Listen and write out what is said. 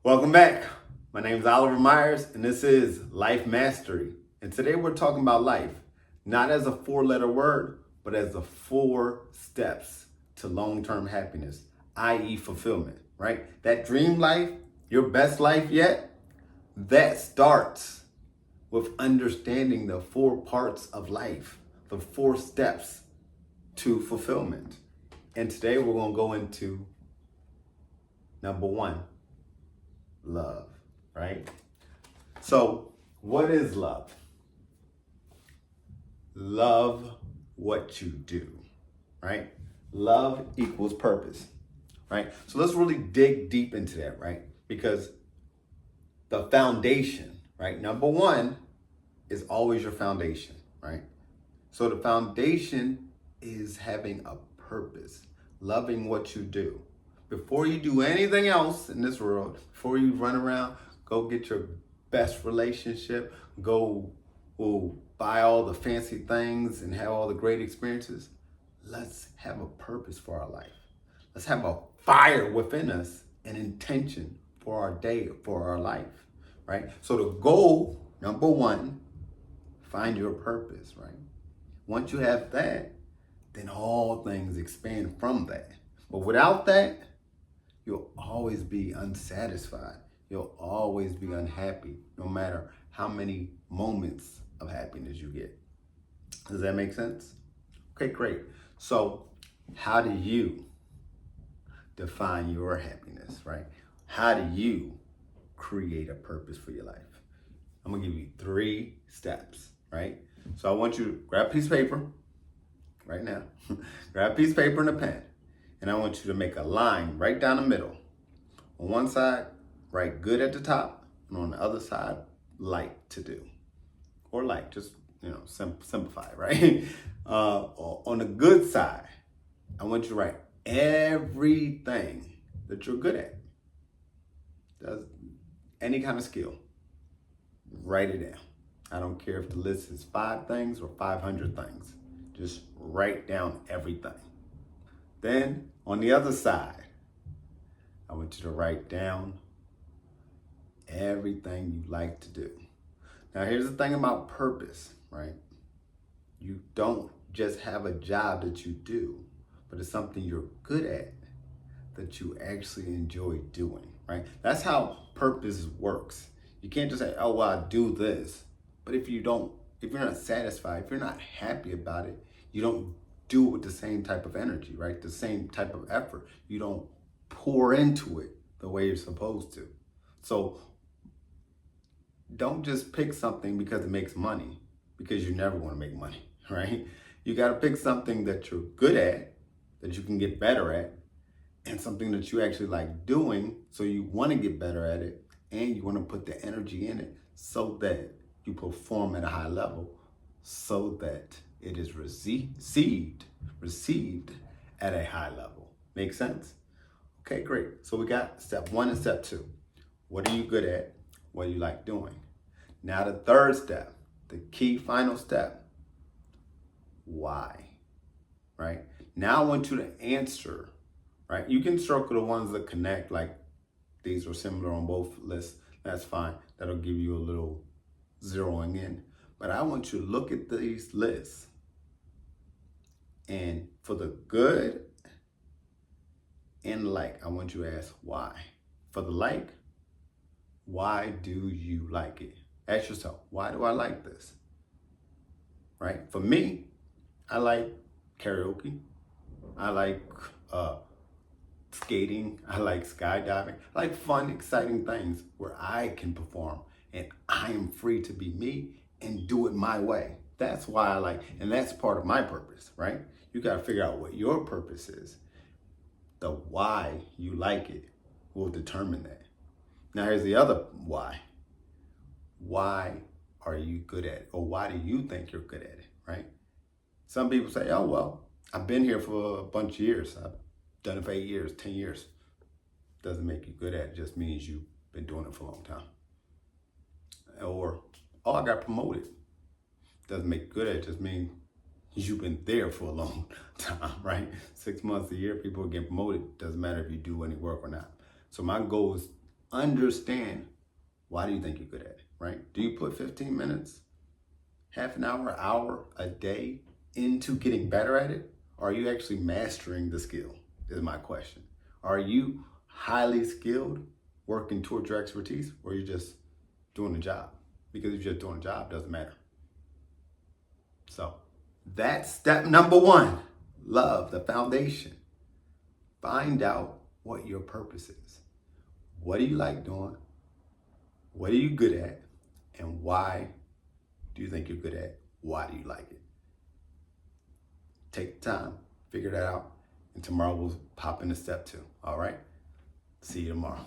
Welcome back. My name is Oliver Myers, and this is Life Mastery. And today we're talking about life, not as a four-letter word, but as the 4 steps to long-term happiness, i.e., fulfillment, right? That dream life, your best life yet, that starts with understanding the 4 parts of life, the 4 steps to fulfillment. And today we're going to go into number 1, love, right? So, what is love? Love what you do, right? Love equals purpose, right? So let's really dig deep into that, right? Because the foundation, right? Number 1 is always your foundation, right? So the foundation is having a purpose, loving what you do. Before you do anything else in this world, before you run around, go get your best relationship, go buy all the fancy things and have all the great experiences. Let's have a purpose for our life. Let's have a fire within us, an intention for our day, for our life, right? So the goal, number 1, find your purpose, right? Once you have that, then all things expand from that. But without that, you'll always be unsatisfied. You'll always be unhappy, no matter how many moments of happiness you get. Does that make sense? Okay, great. So, how do you define your happiness, right? How do you create a purpose for your life? I'm gonna give you 3 steps, right? So I want you to grab a piece of paper right now. Grab a piece of paper and a pen. And I want you to make a line right down the middle. On one side, write good at the top, and on the other side, like to do. Or like, just, simplify, right? On the good side, I want you to write everything that you're good at. Does any kind of skill, write it down. I don't care if the list is 5 things or 500 things. Just write down everything. Then on the other side, I want you to write down everything you like to do. Now, here's the thing about purpose, right? You don't just have a job that you do, but it's something you're good at that you actually enjoy doing, right? That's how purpose works. You can't just say, oh, well, I do this. But if you're not satisfied, if you're not happy about it, you don't do it with the same type of energy, right? The same type of effort. You don't pour into it the way you're supposed to. So don't just pick something because it makes money, because you never want to make money, right? You got to pick something that you're good at, that you can get better at, and something that you actually like doing, so you want to get better at it, and you want to put the energy in it so that you perform at a high level, so that it is received at a high level. Make sense? Okay, great. So we got step 1 and step 2. What are you good at? What do you like doing? Now the 3rd step, the key final step, why, right? Now I want you to answer, right? You can circle the ones that connect, like these are similar on both lists. That's fine. That'll give you a little zeroing in. But I want you to look at these lists. And for the good and like, I want you to ask why. For the like, why do you like it? Ask yourself, why do I like this? Right? For me, I like karaoke. I like skating. I like skydiving. I like fun, exciting things where I can perform and I am free to be me and do it my way. That's why I like, and that's part of my purpose, right? You got to figure out what your purpose is. The why you like it will determine that. Now here's the other why. Why are you good at it? Or why do you think you're good at it, right? Some people say, oh, well, I've been here for a bunch of years. I've done it for 8 years, 10 years. Doesn't make you good at it, just means you've been doing it for a long time. Or, oh, I got promoted. Doesn't make you good at it, just means you've been there for a long time, right? 6 months, a year, people get promoted. Doesn't matter if you do any work or not. So my goal is understand why do you think you're good at it, right? Do you put 15 minutes, half an hour a day into getting better at it? Or are you actually mastering the skill is my question. Are you highly skilled working towards your expertise, or are you just doing the job? Because if you're just doing the job, it doesn't matter. So that's step number one. Love, the foundation. Find out what your purpose is. What do you like doing? What are you good at? And why do you think you're good at it? Why do you like it? Take the time, figure that out, and tomorrow we'll pop into step two. All right? See you tomorrow.